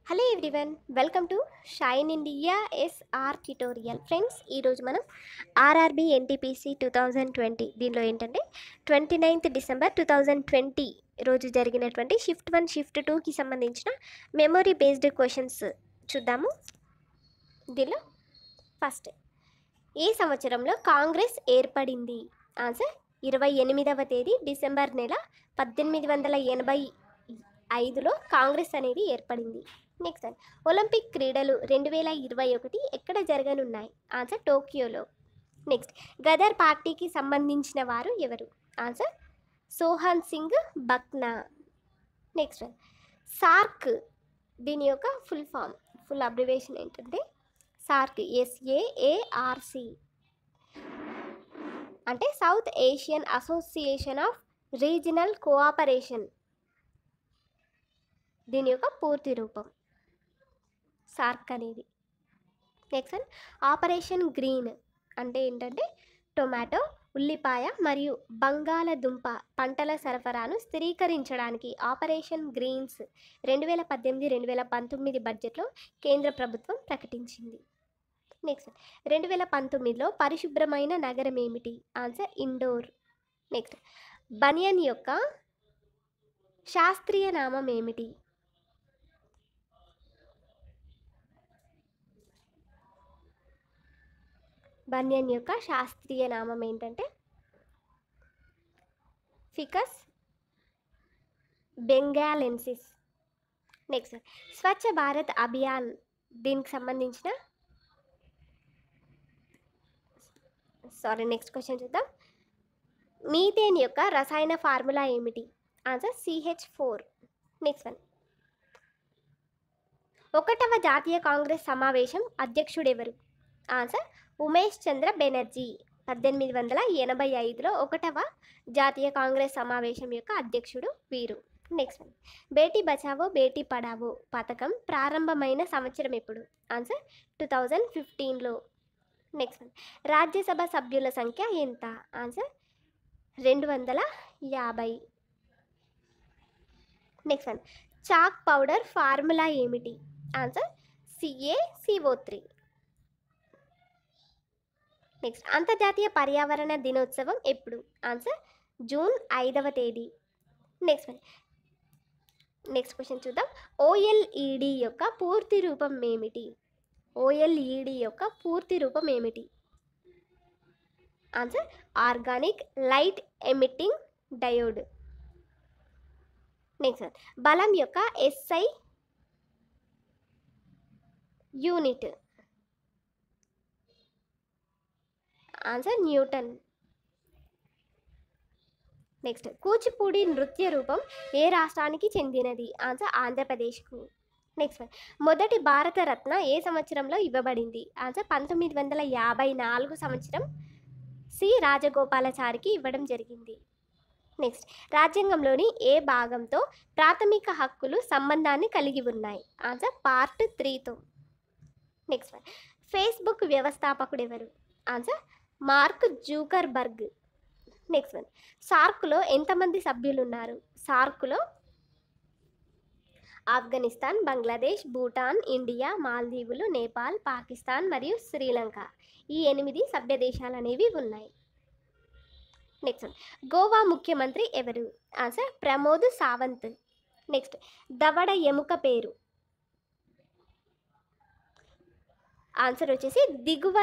Hello everyone, welcome to Shine India SR tutorial. Friends, ఈరోజు మనం RRB NTPC 2020 దీనిలో ఏంటంటే 29th డిసెంబర్ 2020 రోజు జరిగినటువంటి షిఫ్ట్ 1 షిఫ్ట్ 2కి సంబంధించిన మెమొరీ బేస్డ్ క్వశ్చన్స్ చూద్దాము. దీనిలో ఫస్ట్, ఏ సంవత్సరంలో కాంగ్రెస్ ఏర్పడింది? ఆన్సర్ 28వ తేదీ డిసెంబర్ నెల 1885లో కాంగ్రెస్ అనేది ఏర్పడింది. నెక్స్ట్, ఒలింపిక్ క్రీడలు 2021 ఎక్కడ జరగనున్నాయి? ఆన్సర్ టోక్యోలో. నెక్స్ట్, గదర్ పార్టీకి సంబంధించిన వారు ఎవరు? Answer Sohan Singh Bhakna. Next, SAARC దీని యొక్క ఫుల్ అబ్రివేషన్ ఏంటంటే సార్క్, SAARC అంటే south Asian association of regional cooperation. దీని యొక్క పూర్తి రూపం సార్క్ అనేది. నెక్స్ట్ వన్, ఆపరేషన్ గ్రీన్ అంటే ఏంటంటే టొమాటో, ఉల్లిపాయ మరియు బంగాళదుంప పంటల సరఫరాను స్థిరీకరించడానికి ఆపరేషన్ గ్రీన్స్ 2018-2019 బడ్జెట్లో కేంద్ర ప్రభుత్వం ప్రకటించింది. నెక్స్ట్, 2019లో పరిశుభ్రమైన నగరం ఏమిటి? Answer indoor. నెక్స్ట్, బనియన్ యొక్క శాస్త్రీయ నామం ఏమిటి? బనియన్ యొక్క శాస్త్రీయ నామం ఏంటంటే ficus bengalensis. Next, Swachh Bharat Abhiyan దీనికి సంబంధించిన నెక్స్ట్ క్వశ్చన్ చూద్దాం. మీథేన్ యొక్క రసాయన ఫార్ములా ఏమిటి? Answer CH4. నెక్స్ట్ వన్, 1వ జాతీయ కాంగ్రెస్ సమావేశం అధ్యక్షుడు ఎవరు? ఆన్సర్ ఉమేష్ చంద్ర బెనర్జీ. 1885లో 1వ జాతీయ కాంగ్రెస్ సమావేశం యొక్క అధ్యక్షుడు వీరు. నెక్స్ట్ వన్, బేటీ బచావో బేటీ పడావో పథకం ప్రారంభమైన సంవత్సరం ఎప్పుడు? ఆన్సర్ 2015లో. నెక్స్ట్ వన్, రాజ్యసభ సభ్యుల సంఖ్య ఎంత? Answer 250. Next one, chalk powder formula ఏమిటి? Answer CaCO3. నెక్స్ట్, అంతర్జాతీయ పర్యావరణ దినోత్సవం ఎప్పుడు? ఆన్సర్ జూన్ 5వ తేదీ. నెక్స్ట్ వన్, నెక్స్ట్ క్వశ్చన్ చూద్దాం. OLED యొక్క పూర్తి రూపం ఏమిటి? OLED యొక్క పూర్తి రూపం ఏమిటి? Answer organic light emitting diode. Next one, బలం యొక్క SI unit. Answer Newton. Next, Kuchipudi నృత్య రూపం ఏ రాష్ట్రానికి చెందినది? ఆన్సర్ ఆంధ్రప్రదేశ్కు. నెక్స్ట్ వన్, మొదటి భారతరత్న ఏ సంవత్సరంలో ఇవ్వబడింది? ఆన్సర్ 1954 సంవత్సరం సి రాజగోపాలాచారికి ఇవ్వడం జరిగింది. నెక్స్ట్, రాజ్యాంగంలోని ఏ భాగంతో ప్రాథమిక హక్కులు సంబంధాన్ని కలిగి ఉన్నాయి? ఆన్సర్ పార్ట్ 3తో. నెక్స్ట్ వన్, ఫేస్బుక్ వ్యవస్థాపకుడు ఎవరు? Answer Mark Zuckerberg. Next one, సార్క్లో ఎంతమంది సభ్యులు ఉన్నారు? సార్క్లో ఆఫ్ఘనిస్తాన్, బంగ్లాదేశ్, భూటాన్, ఇండియా, మాల్దీవులు, నేపాల్, పాకిస్తాన్ మరియు శ్రీలంక ఈ 8 సభ్య దేశాలు అనేవి ఉన్నాయి. నెక్స్ట్ వన్, గోవా ముఖ్యమంత్రి ఎవరు? ఆన్సర్ ప్రమోద్ సావంత్. నెక్స్ట్, దవడ ఎముక పేరు? ఆన్సర్ వచ్చేసి దిగువ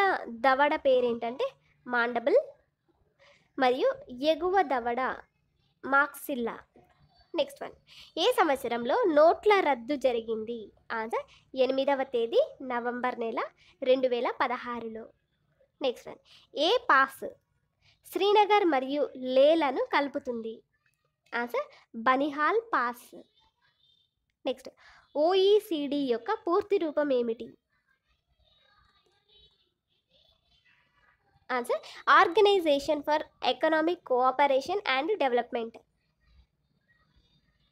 దవడ పేరు ఏంటంటే మాండబుల్ మరియు ఎగువ దవడ మాక్సిల్లా. నెక్స్ట్ వన్, ఏ సంవత్సరంలో నోట్ల రద్దు జరిగింది? ఆన్సర్ 8వ తేదీ నవంబర్ నెల 2016లో. నెక్స్ట్ వన్, ఏ పాస్ శ్రీనగర్ మరియు లేలను కలుపుతుంది? Answer Banihal pass. Next, OECD యొక్క పూర్తి రూపం ఏమిటి? Answer organisation for economic cooperation and development.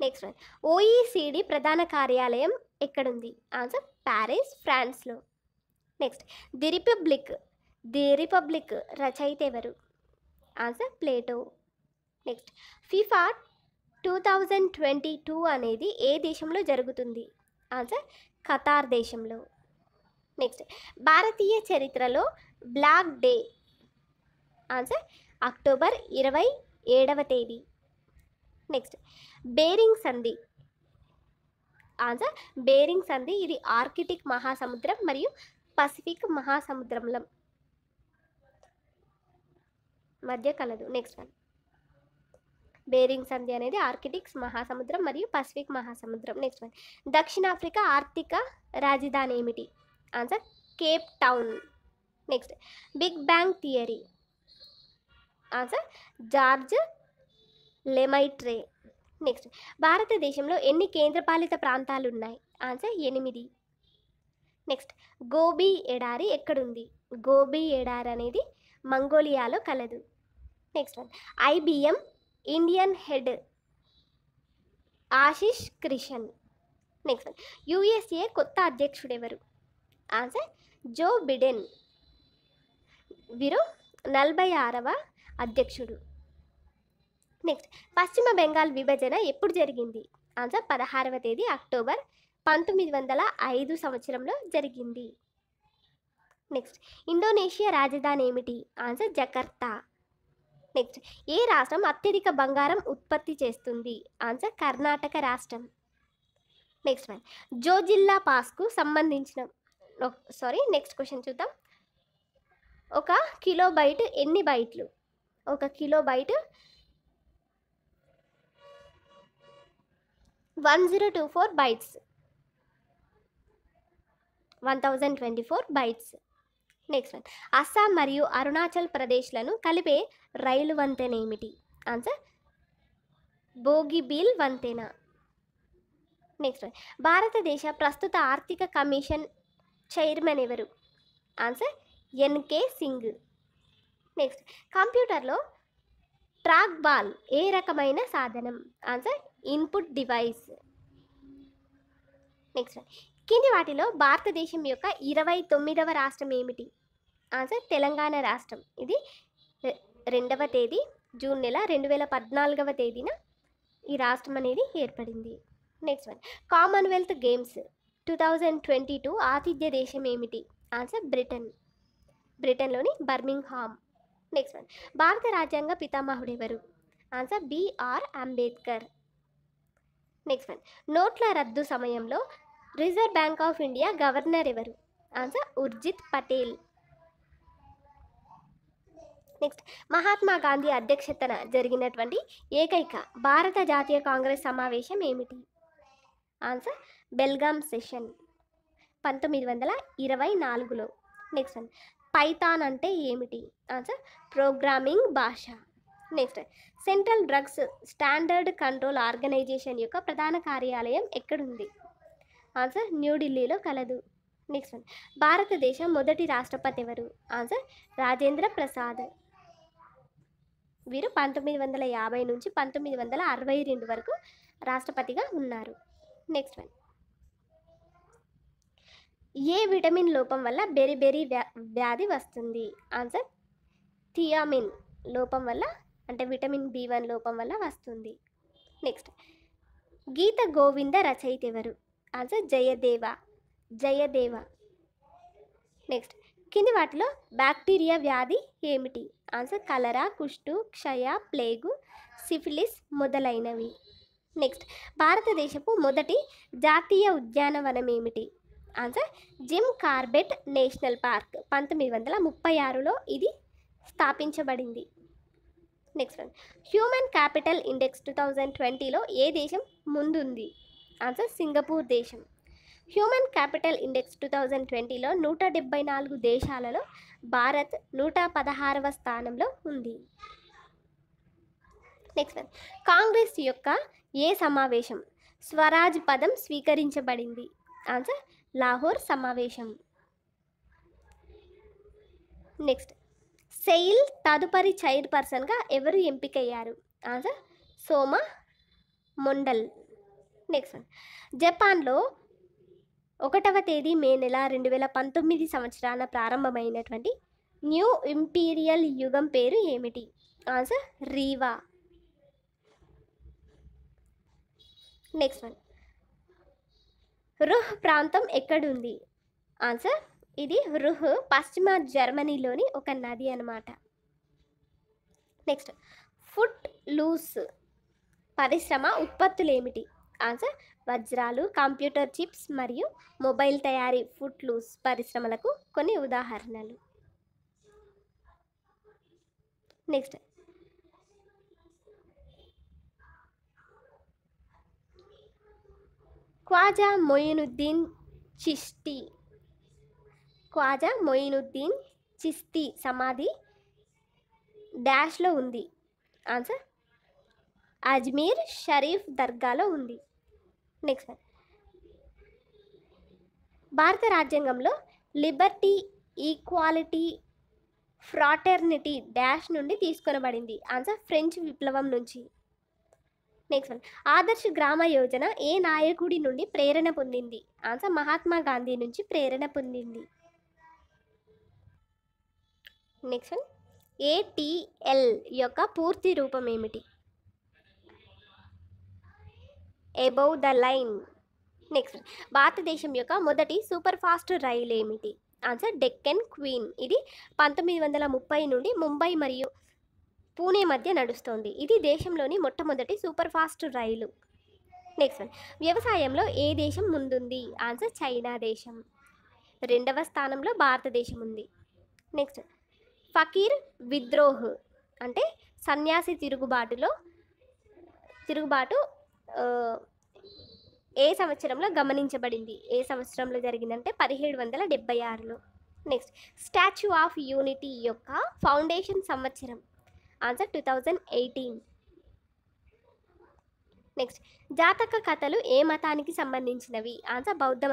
Next one, OECD ప్రధాన కార్యాలయం ఎక్కడుంది? ఆన్సర్ ప్యారిస్, ఫ్రాన్స్లో. నెక్స్ట్, ది రిపబ్లిక్ రచయిత ఎవరు? Answer Plato. నెక్స్ట్, ఫిఫా 2022 అనేది ఏ దేశంలో జరుగుతుంది? ఆన్సర్ ఖతార్ దేశంలో. నెక్స్ట్, భారతీయ చరిత్రలో బ్లాక్ డే. ఆన్సర్ అక్టోబర్ 27వ తేదీ. నెక్స్ట్, బేరింగ్ సంధి. ఆన్సర్ బేరింగ్ సంధి, ఇది ఆర్కిటిక్ మహాసముద్రం మరియు పసిఫిక్ మహాసముద్రంలో మధ్య కలదు. నెక్స్ట్ వన్, బేరింగ్ సంధి అనేది ఆర్కిటిక్స్ మహాసముద్రం మరియు పసిఫిక్ మహాసముద్రం. నెక్స్ట్ వన్, దక్షిణాఫ్రికా ఆర్థిక రాజధాని ఏమిటి? Answer Cape Town. Next, big bang theory. Answer George Lemaitre. Next, భారతదేశంలో ఎన్ని కేంద్రపాలిత ప్రాంతాలు ఉన్నాయి? ఆన్సర్ 8. నెక్స్ట్, గోబీ ఎడారి ఎక్కడుంది? గోబీ ఎడారి అనేది మంగోలియాలో కలదు. Next one, IBM Indian head Ashish Krishan. Next one, USA కొత్త అధ్యక్షుడు ఎవరు? Answer Joe Biden. వీరు 46వ అధ్యక్షుడు. నెక్స్ట్, పశ్చిమ బెంగాల్ విభజన ఎప్పుడు జరిగింది? ఆన్సర్ 16వ తేదీ అక్టోబర్ 1905 సంవత్సరంలో జరిగింది. నెక్స్ట్, ఇండోనేషియా రాజధాని ఏమిటి? Answer Jakarta. నెక్స్ట్, ఏ రాష్ట్రం అత్యధిక బంగారం ఉత్పత్తి చేస్తుంది? ఆన్సర్ కర్ణాటక రాష్ట్రం. నెక్స్ట్ వన్, జోజిల్లా పాస్కు సంబంధించిన నెక్స్ట్ క్వశ్చన్ చూద్దాం. ఒక కిలోబైట్ ఎన్ని బైట్లు? ఒక kilobyte 1024 bytes, 1024 bytes. Next one, Assam మరియు అరుణాచల్ ప్రదేశ్లను కలిపే రైలు వంతెన ఏమిటి? ఆన్సర్ బోగిబీల్ వంతెన. నెక్స్ట్ వన్, భారతదేశ ప్రస్తుత ఆర్థిక కమిషన్ చైర్మన్ ఎవరు? Answer NK Singh. నెక్స్ట్, కంప్యూటర్లో ట్రాక్ బాల్ ఏ రకమైన సాధనం? Answer input device. Next one, కింది వాటిలో భారతదేశం యొక్క 29వ రాష్ట్రం ఏమిటి? ఆన్సర్ తెలంగాణ రాష్ట్రం. ఇది 2వ తేదీ జూన్ నెల 2014వ తేదీన ఈ రాష్ట్రం అనేది ఏర్పడింది. నెక్స్ట్ వన్, కామన్వెల్త్ గేమ్స్ 2022 ఆతిథ్య దేశం ఏమిటి? Answer Britain. బ్రిటన్లోని బర్మింగ్హామ్. నెక్స్ట్ వన్, భారత రాజ్యాంగ పితామహుడు ఎవరు? Answer B R Ambedkar. Next one, నోట్ల రద్దు సమయంలో Reserve Bank of India governor ఎవరు? ఆన్సర్ ఉర్జిత్ పటేల్. నెక్స్ట్, మహాత్మా గాంధీ అధ్యక్షతన జరిగినటువంటి ఏకైక భారత జాతీయ కాంగ్రెస్ సమావేశం ఏమిటి? ఆన్సర్ బెల్గాం సెషన్ 1924లో. నెక్స్ట్ వన్, పైథాన్ అంటే ఏమిటి? ఆన్సర్ ప్రోగ్రామింగ్ భాష. Next, Central Drugs Standard Control Organisation యొక్క ప్రధాన కార్యాలయం ఎక్కడుంది? ఆన్సర్ న్యూఢిల్లీలో కలదు. నెక్స్ట్ వన్, భారతదేశం మొదటి రాష్ట్రపతి ఎవరు? ఆన్సర్ రాజేంద్ర ప్రసాద్. వీరు 1950 నుంచి 1962 వరకు రాష్ట్రపతిగా ఉన్నారు. నెక్స్ట్ వన్, ఏ విటమిన్ లోపం వల్ల బెరిబెరీ వ్యాధి వస్తుంది? ఆన్సర్ థియామిన్ లోపం వల్ల, అంటే విటమిన్ B1 లోపం వల్ల వస్తుంది. నెక్స్ట్, గీత గోవింద రచయిత ఎవరు? ఆన్సర్ జయదేవ. నెక్స్ట్, కింది వాటిలో బ్యాక్టీరియా వ్యాధి ఏమిటి? ఆన్సర్ కలరా, కుష్టు, క్షయ, ప్లేగు, సిఫిలిస్ మొదలైనవి. నెక్స్ట్, భారతదేశపు మొదటి జాతీయ ఉద్యానవనం ఏమిటి? Answer Jim Corbett National Park 1936లో ఇది స్థాపించబడింది. Next one, human capital index 2020లో ఏ దేశం ముందుంది? ఆన్సర్ సింగపూర్ దేశం. హ్యూమన్ క్యాపిటల్ ఇండెక్స్ 2020లో 174 దేశాలలో భారత్ 116వ స్థానంలో ఉంది. నెక్స్ట్ వన్, కాంగ్రెస్ యొక్క ఏ సమావేశం స్వరాజ్ పదం స్వీకరించబడింది? ఆన్సర్ లాహోర్ సమావేశం. నెక్స్ట్, సెయిల్ తదుపరి చైర్పర్సన్గా ఎవరు ఎంపికయ్యారు? ఆన్సర్ సోమ మొండల్. నెక్స్ట్ వన్, జపాన్లో 1వ తేదీ మే నెల 2019 సంవత్సరాన ప్రారంభమైనటువంటి న్యూ ఇంపీరియల్ యుగం పేరు ఏమిటి? ఆన్సర్ రీవా. నెక్స్ట్ వన్, రుహ్ ప్రాంతం ఎక్కడుంది? ఆన్సర్ ఇది రుహ్ పశ్చిమ జర్మనీలోని ఒక నది అన్నమాట. నెక్స్ట్, ఫుట్ లూస్ పరిశ్రమ ఉత్పత్తులు ఏమిటి? ఆన్సర్ వజ్రాలు, కంప్యూటర్ చిప్స్ మరియు మొబైల్ తయారీ ఫుట్ లూస్ పరిశ్రమలకు కొన్ని ఉదాహరణలు. నెక్స్ట్, ఖ్వాజా మొయినుద్దీన్ చిష్తి ఖ్వాజా మొయినుద్దీన్ చిష్తి సమాధి డాష్లో ఉంది? ఆన్సర్ అజ్మీర్ షరీఫ్ దర్గాలో ఉంది. నెక్స్ట్, భారత రాజ్యాంగంలో లిబర్టీ, ఈక్వాలిటీ, ఫ్రాటర్నిటీ డాష్ నుండి తీసుకొనబడింది? ఆన్సర్ ఫ్రెంచ్ విప్లవం నుంచి. నెక్స్ట్ వన్, ఆదర్శ్ గ్రామ యోజన ఏ నాయకుడి నుండి ప్రేరణ పొందింది? ఆన్సర్ మహాత్మా గాంధీ నుంచి ప్రేరణ పొందింది. నెక్స్ట్ వన్, ఏటీఎల్ యొక్క పూర్తి రూపం ఏమిటి? Above the line. నెక్స్ట్, భారతదేశం యొక్క మొదటి సూపర్ ఫాస్ట్ రైలు ఏమిటి? Answer Deccan queen. ఇది 1930 నుండి ముంబై మరియు పూణే మధ్య నడుస్తోంది. ఇది దేశంలోని మొట్టమొదటి సూపర్ ఫాస్ట్ రైలు. నెక్స్ట్ వన్, వ్యవసాయంలో ఏ దేశం ముందుంది? ఆన్సర్ చైనా దేశం. రెండవ స్థానంలో భారతదేశం ఉంది. నెక్స్ట్, ఫకీర్ విద్రోహ్ అంటే సన్యాసి తిరుగుబాటు ఏ సంవత్సరంలో గమనించబడింది? ఏ సంవత్సరంలో జరిగిందంటే 1776లో. నెక్స్ట్, స్టాచ్యూ ఆఫ్ యూనిటీ యొక్క ఫౌండేషన్ సంవత్సరం? ఆన్సర్ 2018. నెక్స్ట్, జాతక కథలు ఏ మతానికి సంబంధించినవి? ఆన్సర్ బౌద్ధ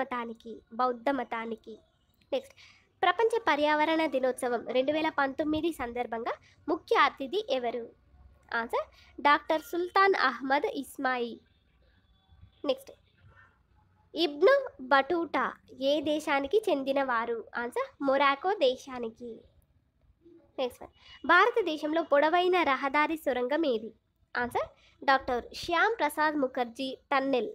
మతానికి. నెక్స్ట్, ప్రపంచ పర్యావరణ దినోత్సవం 2019 సందర్భంగా ముఖ్య అతిథి ఎవరు? Answer doctor Sultan Ahmed Ismail. Next, Ibn Battuta ఏ దేశానికి చెందినవారు? ఆన్సర్ మొరాకో దేశానికి. నెక్స్ట్ వన్, భారతదేశంలో పొడవైన రహదారి సొరంగం ఏది? Answer doctor Shyam Prasad Mukherjee tunnel.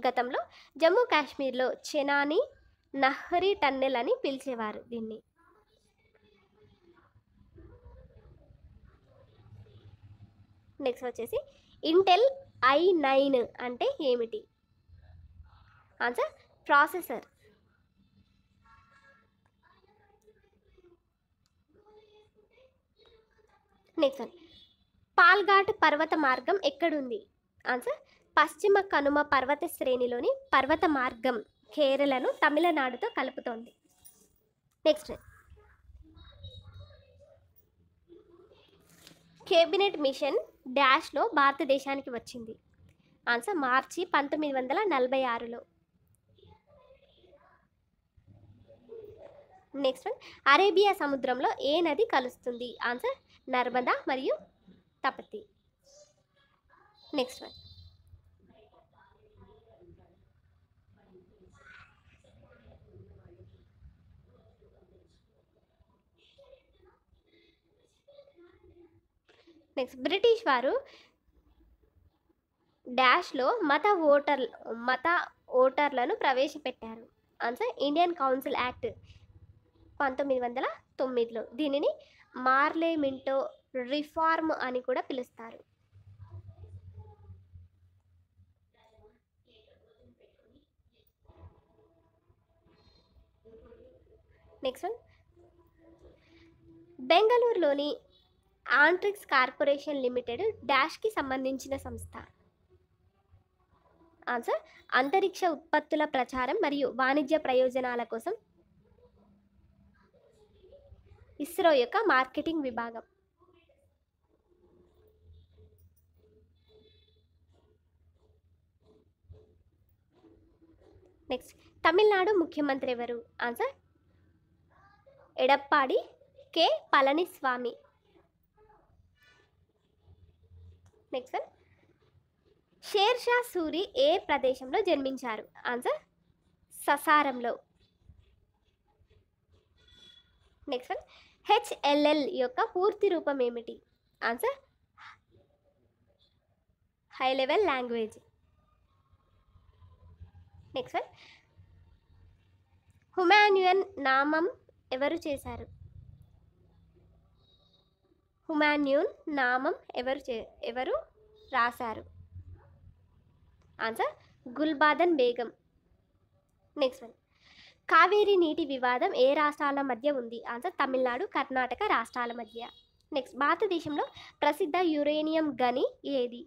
గతంలో జమ్మూ కాశ్మీర్లో చెనాని నహ్రీ టన్నెల్ అని పిలిచేవారు దీన్ని. నెక్స్ట్ వచ్చేసి ఇంటెల్ i9 అంటే ఏమిటి? Answer processor. Next one, Palghat పర్వత మార్గం ఎక్కడుంది? ఆన్సర్ పశ్చిమ కనుమ పర్వత శ్రేణిలోని పర్వత మార్గం కేరళను తమిళనాడుతో కలుపుతోంది. నెక్స్ట్, కేబినెట్ మిషన్ డాష్లో భారతదేశానికి వచ్చింది? ఆన్సర్ మార్చి 1946లో. నెక్స్ట్ వన్, అరేబియా సముద్రంలో ఏ నది కలుస్తుంది? ఆన్సర్ నర్మదా మరియు Tapti. Next one, next, British వారు డాష్లో మత ఓటర్లను ప్రవేశపెట్టారు? ఆన్సర్ ఇండియన్ కౌన్సిల్ యాక్ట్ 1909లో. దీనిని మార్లేమింటో రిఫార్మ్ అని కూడా పిలుస్తారు. నెక్స్ట్ వన్, బెంగళూరులోని ఆంట్రిక్స్ కార్పొరేషన్ లిమిటెడ్ డాష్కి సంబంధించిన సంస్థ? ఆన్సర్ అంతరిక్ష ఉత్పత్తుల ప్రచారం మరియు వాణిజ్య ప్రయోజనాల కోసం ఇస్రో యొక్క మార్కెటింగ్ విభాగం. నెక్స్ట్, తమిళనాడు ముఖ్యమంత్రి ఎవరు? Answer Edappadi K Palaniswami. Next one, Sher Shah Suri ఏ ప్రదేశంలో జన్మించారు? ఆన్సర్ ససారంలో. నెక్స్ట్ వన్, హెచ్ఎల్ఎల్ యొక్క పూర్తి రూపం ఏమిటి? Answer high level language. Next one, Humayun నామం ఎవరు చేశారు? హుమాయూన్ నామం ఎవరు రాశారు? Answer Gulbadan Begum. Next one, Kaveri నీటి వివాదం ఏ రాష్ట్రాల మధ్య ఉంది? ఆన్సర్ తమిళనాడు, కర్ణాటక రాష్ట్రాల మధ్య. నెక్స్ట్, భారతదేశంలో ప్రసిద్ధ యురేనియం గని ఏది?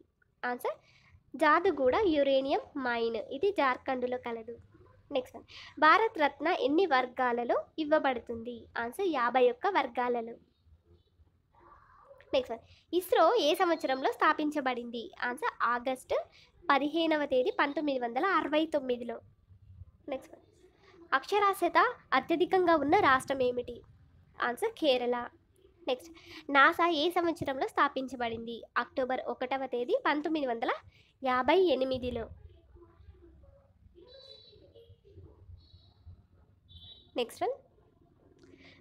ఆన్సర్ జాదుగూడ యురేనియం మైన్, ఇది జార్ఖండ్లో కలదు. నెక్స్ట్ వన్, భారత్ రత్న ఎన్ని వర్గాలలో ఇవ్వబడుతుంది? ఆన్సర్ 51 వర్గాలలో. నెక్స్ట్ వన్, ఇస్రో ఏ సంవత్సరంలో స్థాపించబడింది? ఆన్సర్ ఆగస్టు 15వ తేదీ 1969లో. నెక్స్ట్ వన్, అక్షరాస్యత అత్యధికంగా ఉన్న రాష్ట్రం ఏమిటి? ఆన్సర్ కేరళ. నెక్స్ట్, నాసా ఏ సంవత్సరంలో స్థాపించబడింది? అక్టోబర్ 1వ తేదీ 1958లో. నెక్స్ట్ వన్,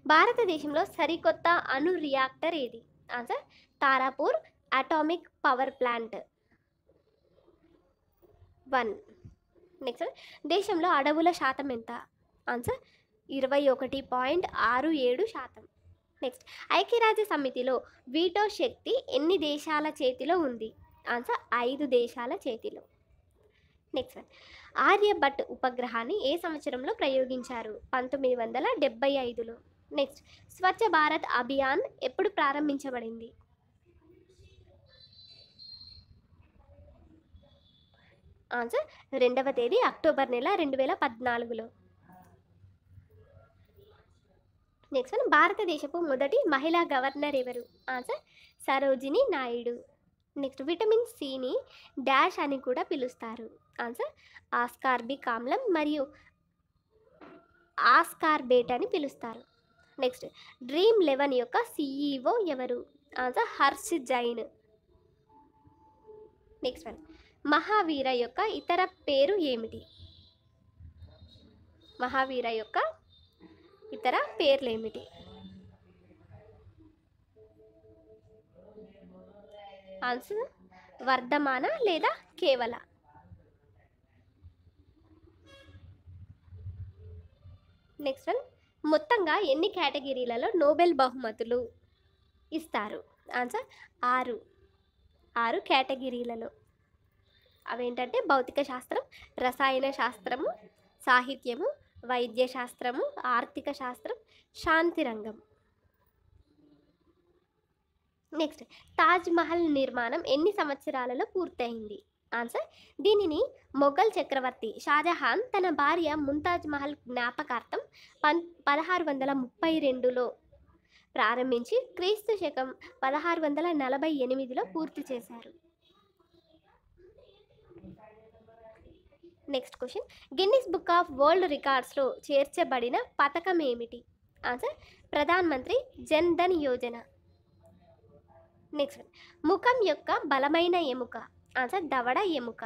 భారతదేశంలో సరికొత్త అణు రియాక్టర్ ఏది? Answer Tarapur atomic power plant 1. Next, దేశంలో అడవుల శాతం ఎంత? ఆన్సర్ 21.67%. నెక్స్ట్, ఐక్యరాజ్య సమితిలో వీటో శక్తి ఎన్ని దేశాల చేతిలో ఉంది? ఆన్సర్ 5 దేశాల చేతిలో. నెక్స్ట్ వన్, ఆర్యభట్ ఉపగ్రహాన్ని ఏ సంవత్సరంలో ప్రయోగించారు? 1975లో. నెక్స్ట్, స్వచ్ఛ భారత్ అభియాన్ ఎప్పుడు ప్రారంభించబడింది? ఆన్సర్ 2వ తేదీ అక్టోబర్ నెల 2014లో. నెక్స్ట్ వన్, భారతదేశపు మొదటి మహిళా గవర్నర్ ఎవరు? Answer Sarojini Naidu. Next, vitamin సిని డాష్ అని కూడా పిలుస్తారు. ఆన్సర్ ఆస్కార్బిక్ ఆమ్లం మరియు ఆస్కార్బేట్ అని పిలుస్తారు. నెక్స్ట్, డ్రీమ్ 11 యొక్క CEO ఎవరు? Answer Harsh Jain. Next one, Mahavir యొక్క ఇతర పేరు ఏమిటి? మహావీర యొక్క ఇతర పేర్లు ఏమిటి? ఆన్సర్ వర్ధమాన లేదా కేవల. నెక్స్ట్ వన్, మొత్తంగా ఎన్ని కేటగిరీలలో నోబెల్ బహుమతులు ఇస్తారు? ఆన్సర్ 6 కేటగిరీలలో. అవేంటంటే భౌతిక శాస్త్రం, రసాయన శాస్త్రము, సాహిత్యము, వైద్య శాస్త్రము, ఆర్థిక శాస్త్రం, శాంతి రంగం. నెక్స్ట్, తాజ్ మహల్ నిర్మాణం ఎన్ని సంవత్సరాలలో పూర్తయింది? ఆన్సర్ దీనిని మొఘల్ చక్రవర్తి షాజహాన్ తన భార్య ముంతాజ్ మహల్ జ్ఞాపకార్థం 1632లో ప్రారంభించి క్రీస్తు శకం 1648లో పూర్తి చేశారు. Next question, Guinness Book of World రికార్డ్స్లో చేర్చబడిన పథకం ఏమిటి? ఆన్సర్ ప్రధాన్ మంత్రి జన్ ధన్ యోజన. నెక్స్ట్, ముఖం యొక్క బలమైన ఎముక? ఆన్సర్ దవడ ఎముక.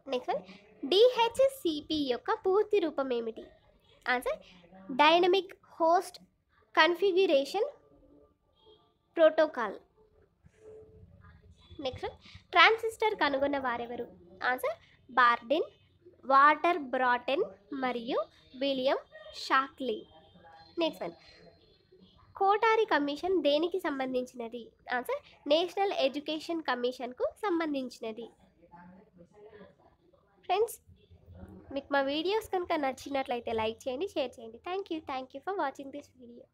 నెక్స్ట్ వన్, DHCP యొక్క పూర్తి రూపం ఏమిటి? Answer dynamic host configuration protocol. Next one, transistor కనుగొన్న వారెవరు? ఆన్సర్ బార్డిన్, వాటర్ బ్రాటెన్ మరియు William Shockley. Next one, Kothari commission దేనికి సంబంధించినది? ఆన్సర్ నేషనల్ ఎడ్యుకేషన్ కమిషన్కు సంబంధించినది. ఫ్రెండ్స్, మీకు మా వీడియోస్ కనుక నచ్చినట్లయితే లైక్ చేయండి, షేర్ చేయండి. Thank you for watching this video.